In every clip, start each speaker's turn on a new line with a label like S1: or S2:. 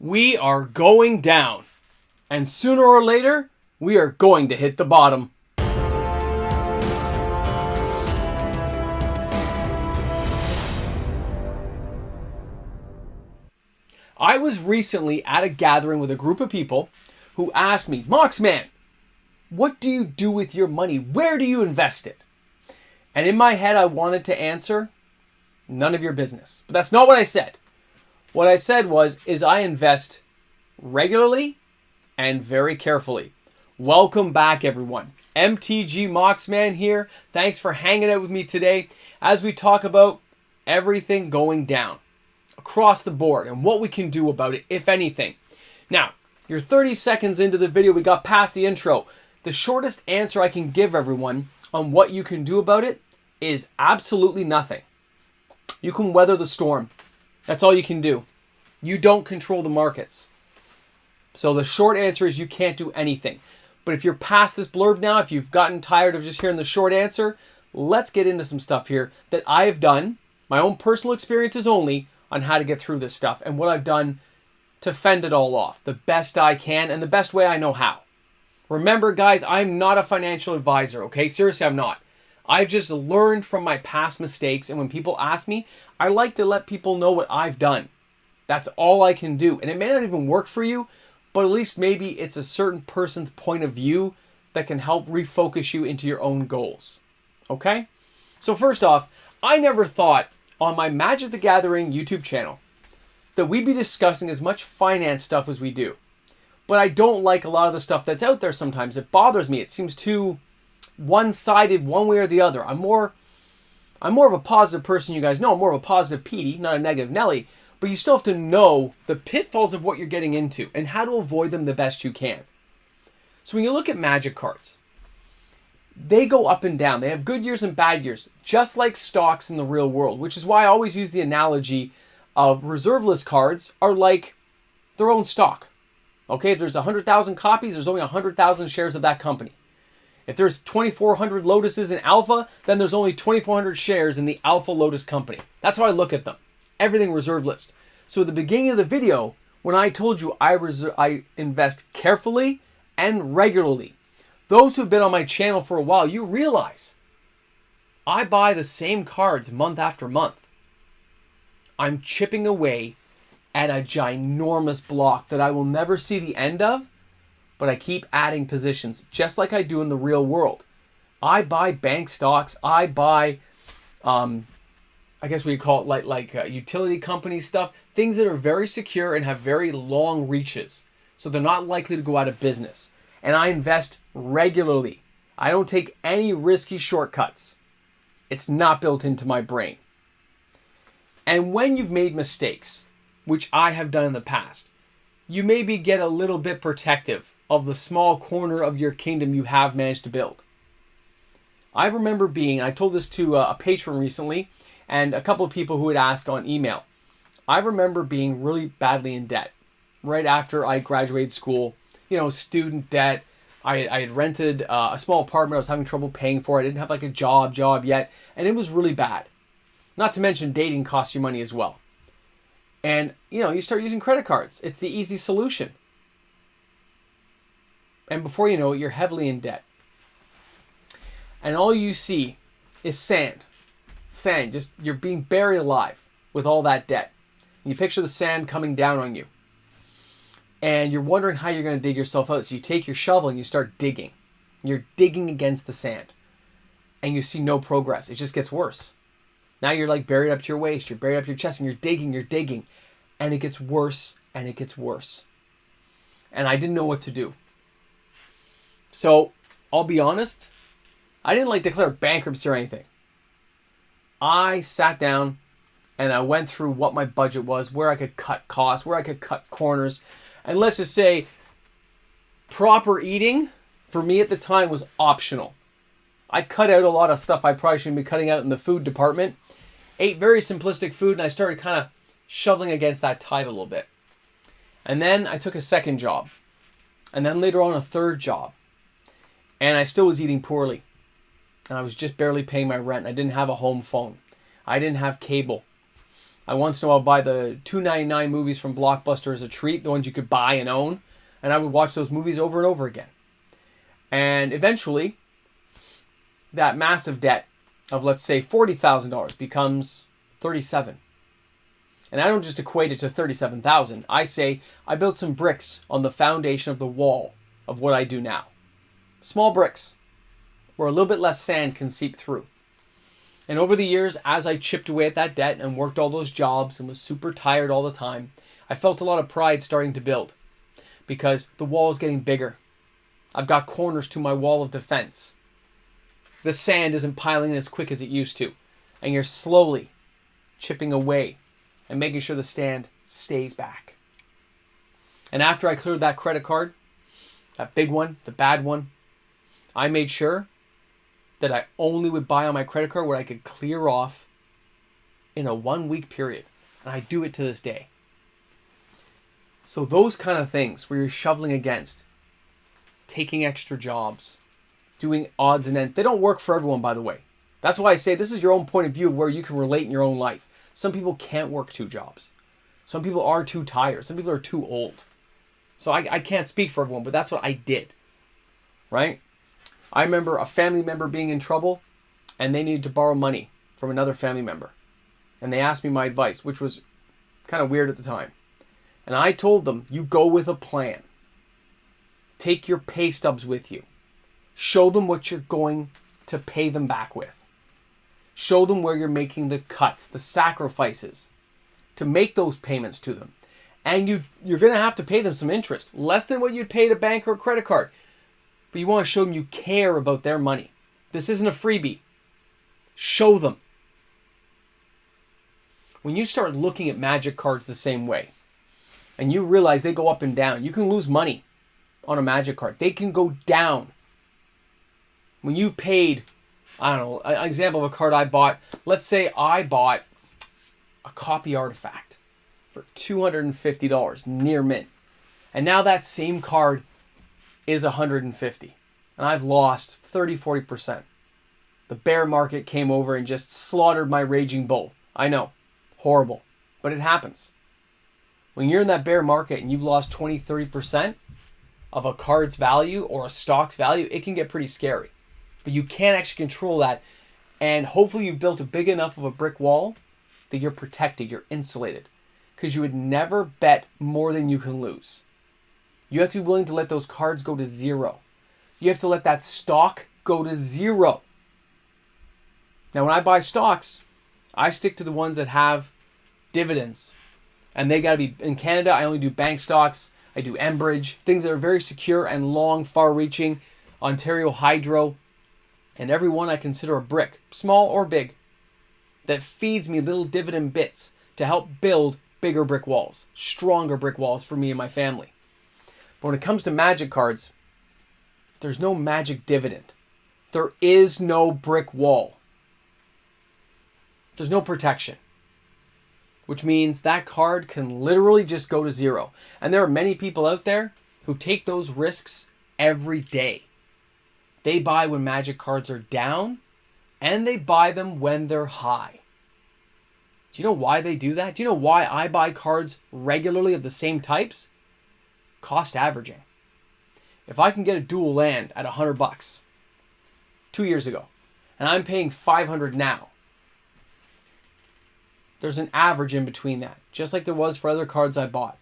S1: We are going down. And sooner or later, we are going to hit the bottom. I was recently at a gathering with a group of people who asked me, Moxman, what do you do with your money? Where do you invest it? And in my head, I wanted to answer, none of your business. But that's not what I said. What I said is I invest regularly and very carefully. Welcome back, everyone. MTG Moxman here. Thanks for hanging out with me today as we talk about everything going down across the board and what we can do about it, if anything. Now, you're 30 seconds into the video. We got past the intro. The shortest answer I can give everyone on what you can do about it is absolutely nothing. You can weather the storm. That's all you can do. You don't control the markets. So the short answer is you can't do anything. But if you're past this blurb now, if you've gotten tired of just hearing the short answer, let's get into some stuff here that I have done, my own personal experiences only, on how to get through this stuff and what I've done to fend it all off the best I can and the best way I know how. Remember, guys, I'm not a financial advisor, okay? Seriously, I'm not. I've just learned from my past mistakes, and when people ask me, I like to let people know what I've done. That's all I can do. And it may not even work for you, but at least maybe it's a certain person's point of view that can help refocus you into your own goals. Okay? So first off, I never thought on my Magic the Gathering YouTube channel that we'd be discussing as much finance stuff as we do. But I don't like a lot of the stuff that's out there sometimes. It bothers me. It seems too one-sided one way or the other. I'm more of a positive person, you guys know. I'm more of a positive Petey, not a negative Nelly. But you still have to know the pitfalls of what you're getting into and how to avoid them the best you can. So when you look at Magic cards, they go up and down. They have good years and bad years, just like stocks in the real world, which is why I always use the analogy of reserve list cards are like their own stock. Okay, if there's 100,000 copies, there's only 100,000 shares of that company. If there's 2,400 Lotuses in Alpha, then there's only 2,400 shares in the Alpha Lotus company. That's how I look at them. Everything reserve list. So at the beginning of the video, when I told you I invest carefully and regularly, those who've been on my channel for a while, you realize I buy the same cards month after month. I'm chipping away at a ginormous block that I will never see the end of, but I keep adding positions just like I do in the real world. I buy bank stocks. I buy, I guess we call it like utility company stuff, things that are very secure and have very long reaches. So they're not likely to go out of business. And I invest regularly. I don't take any risky shortcuts. It's not built into my brain. And when you've made mistakes, which I have done in the past, you maybe get a little bit protective of the small corner of your kingdom you have managed to build. I remember I told this to a patron recently, and a couple of people who had asked on email. I remember being really badly in debt right after I graduated school. Student debt. I had rented a small apartment. I was having trouble paying for it. I didn't have like a job yet. And it was really bad. Not to mention dating costs you money as well. And, you start using credit cards. It's the easy solution. And before you know it, you're heavily in debt. And all you see is sand. Sand. Just, you're being buried alive with all that debt. And you picture the sand coming down on you. And you're wondering how you're going to dig yourself out. So you take your shovel and you start digging. You're digging against the sand. And you see no progress. It just gets worse. Now you're like buried up to your waist. You're buried up to your chest and you're digging. And it gets worse and it gets worse. And I didn't know what to do. So I'll be honest. I didn't declare bankruptcy or anything. I sat down and I went through what my budget was, where I could cut costs, where I could cut corners. And let's just say proper eating for me at the time was optional. I cut out a lot of stuff I probably shouldn't be cutting out in the food department. Ate very simplistic food and I started kind of shoveling against that tide a little bit. And then I took a second job. And then later on a third job. And I still was eating poorly. And I was just barely paying my rent. I didn't have a home phone. I didn't have cable. I once know I'll buy the $2.99 movies from Blockbuster as a treat, the ones you could buy and own, and I would watch those movies over and over again. And eventually, that massive debt of, let's say, $40,000 becomes $37,000. And I don't just equate it to $37,000. I say I built some bricks on the foundation of the wall of what I do now. Small bricks, where a little bit less sand can seep through. And over the years, as I chipped away at that debt and worked all those jobs and was super tired all the time, I felt a lot of pride starting to build because the wall is getting bigger. I've got corners to my wall of defense. The sand isn't piling in as quick as it used to. And you're slowly chipping away and making sure the stand stays back. And after I cleared that credit card, that big one, the bad one, I made sure that I only would buy on my credit card what I could clear off in a 1-week period. And I do it to this day. So those kind of things where you're shoveling against, taking extra jobs, doing odds and ends, they don't work for everyone, by the way. That's why I say this is your own point of view of where you can relate in your own life. Some people can't work 2 jobs. Some people are too tired. Some people are too old. So I can't speak for everyone, but that's what I did. Right? I remember a family member being in trouble and they needed to borrow money from another family member. And they asked me my advice, which was kind of weird at the time. And I told them, you go with a plan. Take your pay stubs with you. Show them what you're going to pay them back with. Show them where you're making the cuts, the sacrifices to make those payments to them. And you're going to have to pay them some interest, less than what you'd pay at a bank or a credit card. But you want to show them you care about their money. This isn't a freebie. Show them. When you start looking at magic cards the same way, and you realize they go up and down, you can lose money on a magic card. They can go down. When you paid, I don't know, an example of a card I bought. Let's say I bought a copy artifact for $250 near mint. And now that same card is $150. And I've lost 30-40%. The bear market came over and just slaughtered my raging bull. I know, horrible, but it happens. When you're in that bear market and you've lost 20-30% of a card's value or a stock's value, it can get pretty scary. But you can't actually control that. And hopefully you've built a big enough of a brick wall that you're protected, you're insulated. Because you would never bet more than you can lose. You have to be willing to let those cards go to zero. You have to let that stock go to zero. Now when I buy stocks, I stick to the ones that have dividends. And they got to be, in Canada, I only do bank stocks. I do Enbridge, things that are very secure and long, far-reaching. Ontario Hydro. And every one I consider a brick, small or big, that feeds me little dividend bits to help build bigger brick walls, stronger brick walls for me and my family. But when it comes to magic cards, there's no magic dividend. There is no brick wall. There's no protection. Which means that card can literally just go to zero. And there are many people out there who take those risks every day. They buy when magic cards are down, and they buy them when they're high. Do you know why they do that? Do you know why I buy cards regularly of the same types? Cost averaging. If I can get a dual land at $100 2 years ago, and I'm paying $500 now, there's an average in between that, just like there was for other cards I bought.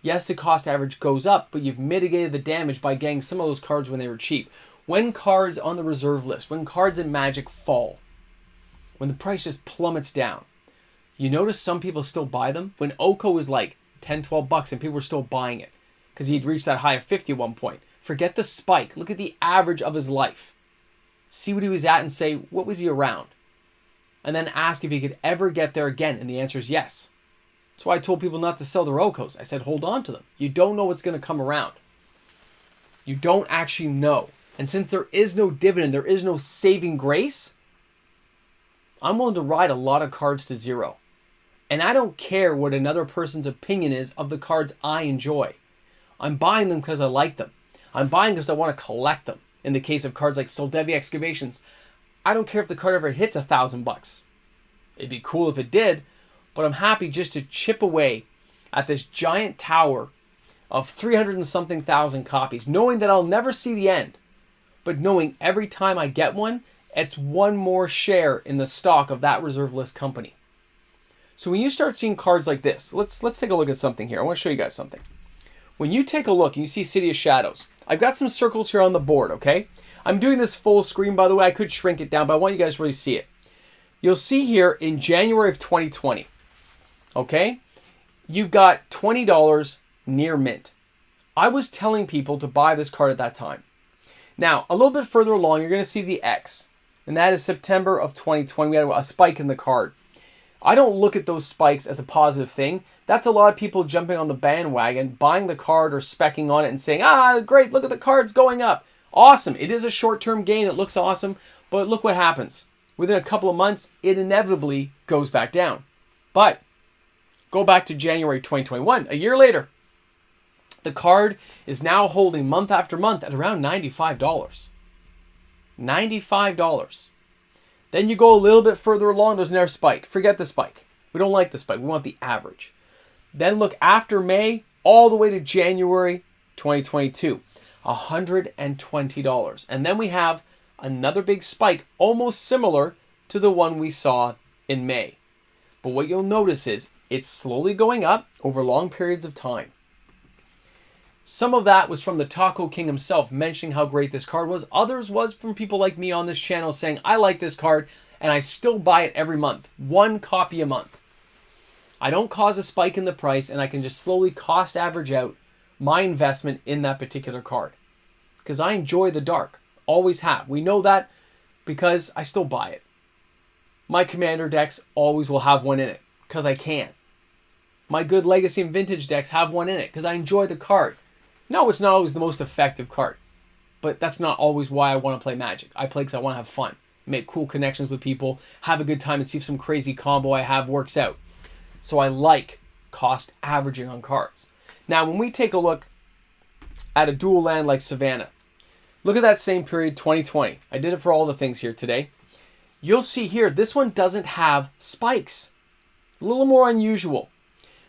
S1: Yes, the cost average goes up, but you've mitigated the damage by getting some of those cards when they were cheap. When cards on the reserve list, when cards in Magic fall, when the price just plummets down, you notice some people still buy them. When Oko was like $10-12 and people were still buying it because he'd reached that high of 50 at one point. Forget the spike. Look at the average of his life. See what he was at and say, what was he around? And then ask if he could ever get there again. And the answer is yes. That's why I told people not to sell their Okos. I said, hold on to them. You don't know what's going to come around. You don't actually know. And since there is no dividend, there is no saving grace, I'm willing to ride a lot of cards to zero. And I don't care what another person's opinion is of the cards I enjoy. I'm buying them because I like them. I'm buying because I want to collect them. In the case of cards like Soldevi Excavations, I don't care if the card ever hits $1,000. It'd be cool if it did, but I'm happy just to chip away at this giant tower of 300 and something thousand copies, knowing that I'll never see the end, but knowing every time I get one, it's one more share in the stock of that reserve list company. So when you start seeing cards like this, let's take a look at something here. I want to show you guys something. When you take a look and you see City of Shadows, I've got some circles here on the board, okay? I'm doing this full screen, by the way. I could shrink it down, but I want you guys to really see it. You'll see here in January of 2020, okay? You've got $20 near mint. I was telling people to buy this card at that time. Now, a little bit further along, you're going to see the X, and that is September of 2020. We had a spike in the card. I don't look at those spikes as a positive thing. That's a lot of people jumping on the bandwagon, buying the card or specking on it and saying, great, look at the cards going up. Awesome. It is a short-term gain. It looks awesome. But look what happens. Within a couple of months, it inevitably goes back down. But go back to January 2021, a year later. The card is now holding month after month at around $95. $95. Then you go a little bit further along, there's another spike. Forget the spike. We don't like the spike. We want the average. Then look after May all the way to January 2022. $120. And then we have another big spike almost similar to the one we saw in May. But what you'll notice is it's slowly going up over long periods of time. Some of that was from the Taco King himself mentioning how great this card was. Others was from people like me on this channel saying, I like this card and I still buy it every month. 1 copy a month. I don't cause a spike in the price and I can just slowly cost average out my investment in that particular card. Because I enjoy the dark. Always have. We know that because I still buy it. My Commander decks always will have one in it because I can. My good Legacy and Vintage decks have one in it because I enjoy the card. No, it's not always the most effective card. But that's not always why I want to play Magic. I play because I want to have fun. Make cool connections with people. Have a good time and see if some crazy combo I have works out. So I like cost averaging on cards. Now, when we take a look at a dual land like Savannah, look at that same period, 2020. I did it for all the things here today. You'll see here, this one doesn't have spikes. A little more unusual.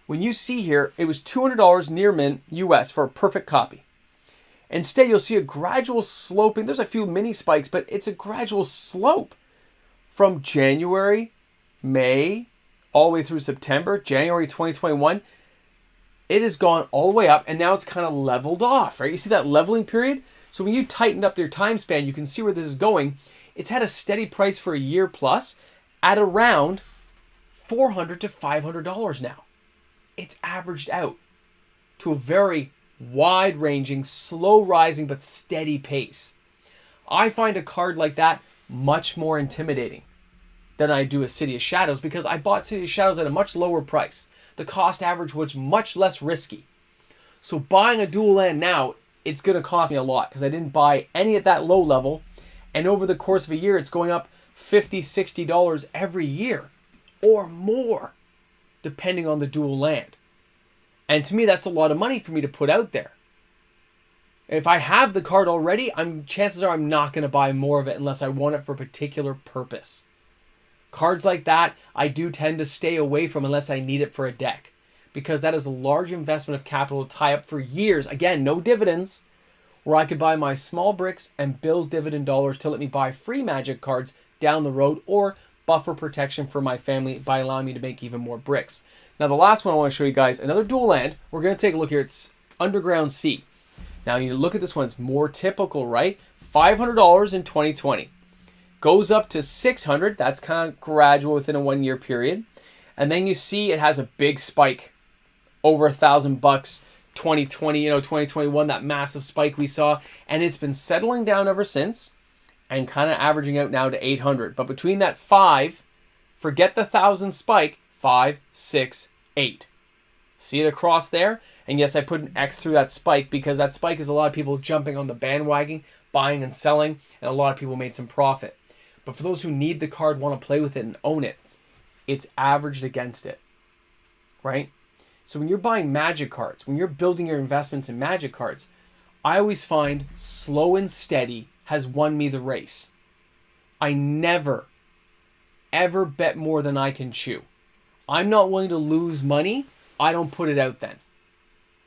S1: When you see here, it was $200 near mint US for a perfect copy. Instead, you'll see a gradual sloping. There's a few mini spikes, but it's a gradual slope from January, May, all the way through September, January 2021. It has gone all the way up, and now it's kind of leveled off, right? You see that leveling period? So when you tightened up your time span, you can see where this is going. It's had a steady price for a year plus at around $400 to $500 now. It's averaged out to a very wide-ranging, slow-rising, but steady pace. I find a card like that much more intimidating than I do a City of Shadows because I bought City of Shadows at a much lower price. The cost average was much less risky. So buying a dual land now, it's going to cost me a lot because I didn't buy any at that low level. And over the course of a year, it's going up $50, $60 every year or more, depending on the dual land. And to me, that's a lot of money for me to put out there. If I have the card already, chances are I'm not going to buy more of it unless I want it for a particular purpose. Cards like that, I do tend to stay away from unless I need it for a deck. Because that is a large investment of capital to tie up for years. Again, no dividends. Where I could buy my small bricks and build dividend dollars to let me buy free Magic cards down the road or buffer protection for my family by allowing me to make even more bricks. Now the last one I want to show you guys, another dual land. We're going to take a look here. It's Underground Sea. Now you look at this one. It's more typical, right? $500 in 2020. Goes up to $600. That's kind of gradual within a 1 year period. And then you see it has a big spike over $1,000. 2020, 2021, that massive spike we saw. And it's been settling down ever since and kind of averaging out now to 800. But between that 5, forget the 1,000 spike, 5, 6, 8. See it across there? And yes, I put an X through that spike because that spike is a lot of people jumping on the bandwagon, buying and selling, and a lot of people made some profit. But for those who need the card, want to play with it and own it, it's averaged against it, right? So when you're buying Magic cards, when you're building your investments in Magic cards, I always find slow and steady has won me the race. I never, ever bet more than I can chew. I'm not willing to lose money, I don't put it out then.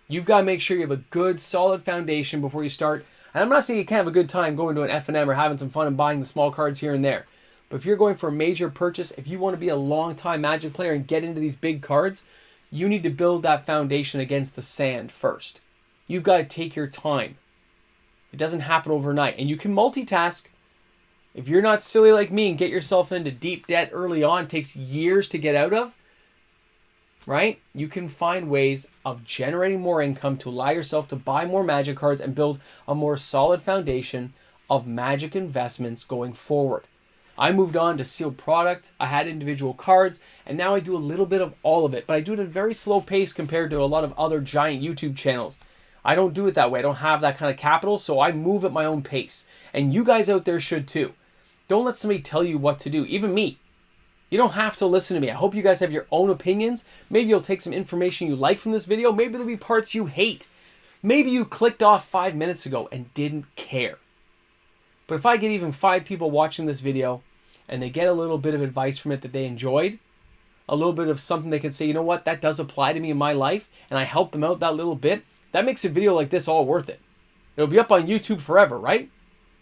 S1: You've got to make sure you have a good, solid foundation before you start. And I'm not saying you can't have a good time going to an F&M or having some fun and buying the small cards here and there. But if you're going for a major purchase, if you want to be a long-time Magic player and get into these big cards, you need to build that foundation against the sand first. You've got to take your time. It doesn't happen overnight. And you can multitask. If you're not silly like me and get yourself into deep debt early on, it takes years to get out of, right? You can find ways of generating more income to allow yourself to buy more Magic cards and build a more solid foundation of Magic investments going forward. I moved on to sealed product. I had individual cards, and now I do a little bit of all of it, but I do it at a very slow pace compared to a lot of other giant YouTube channels. I don't do it that way. I don't have that kind of capital, so I move at my own pace. And you guys out there should too. Don't let somebody tell you what to do, even me. You don't have to listen to me. I hope you guys have your own opinions. Maybe you'll take some information you like from this video. Maybe there'll be parts you hate. Maybe you clicked off 5 minutes ago and didn't care. But if I get even 5 people watching this video and they get a little bit of advice from it that they enjoyed, a little bit of something they can say, you know what, that does apply to me in my life, and I help them out that little bit, that makes a video like this all worth it. It'll be up on YouTube forever, right?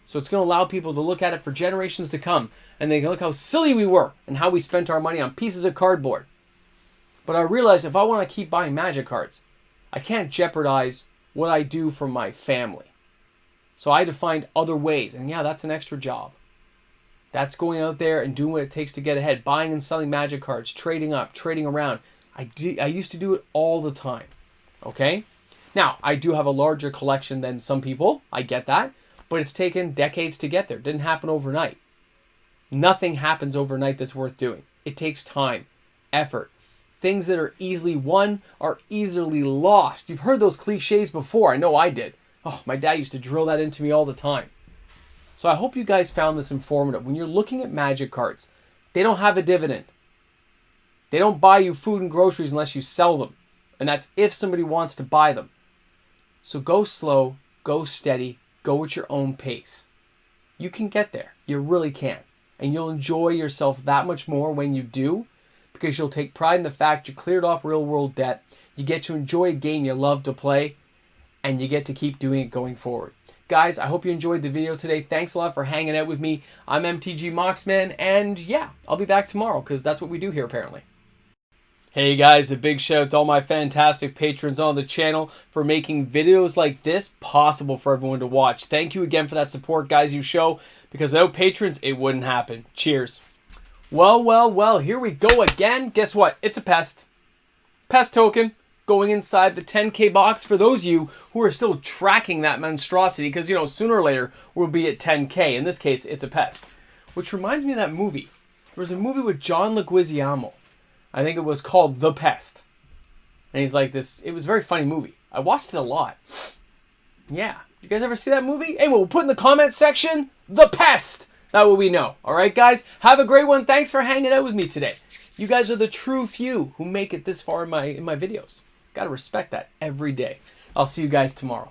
S1: So it's going to allow people to look at it for generations to come. And they can look how silly we were and how we spent our money on pieces of cardboard. But I realized if I want to keep buying Magic cards, I can't jeopardize what I do for my family. So I had to find other ways. And yeah, that's an extra job. That's going out there and doing what it takes to get ahead. Buying and selling Magic cards, trading up, trading around. I used to do it all the time. Okay? Now, I do have a larger collection than some people. I get that. But it's taken decades to get there. It didn't happen overnight. Nothing happens overnight that's worth doing. It takes time, effort. Things that are easily won are easily lost. You've heard those cliches before. I know I did. Oh, my dad used to drill that into me all the time. So I hope you guys found this informative. When you're looking at Magic cards, they don't have a dividend. They don't buy you food and groceries unless you sell them. And that's if somebody wants to buy them. So go slow, go steady, go at your own pace. You can get there. You really can. And you'll enjoy yourself that much more when you do, because you'll take pride in the fact you cleared off real world debt, you get to enjoy a game you love to play, and you get to keep doing it going forward. Guys, I hope you enjoyed the video today. Thanks a lot for hanging out with me. I'm MTG Moxman, and yeah, I'll be back tomorrow, because that's what we do here apparently. Hey guys, a big shout out to all my fantastic patrons on the channel for making videos like this possible for everyone to watch. Thank you again for that support, guys, you show. Because without patrons, it wouldn't happen. Cheers. Well, here we go again. Guess what? It's a pest. Pest token going inside the 10K box for those of you who are still tracking that monstrosity. Because, you know, sooner or later, we'll be at 10K. In this case, it's a pest. Which reminds me of that movie. There was a movie with John Leguizamo. I think it was called The Pest. And he's like this. It was a very funny movie. I watched it a lot. Yeah. You guys ever see that movie? Hey, we'll put in the comments section, The Pest. That way we know. All right, guys? Have a great one. Thanks for hanging out with me today. You guys are the true few who make it this far in my videos. Got to respect that every day. I'll see you guys tomorrow.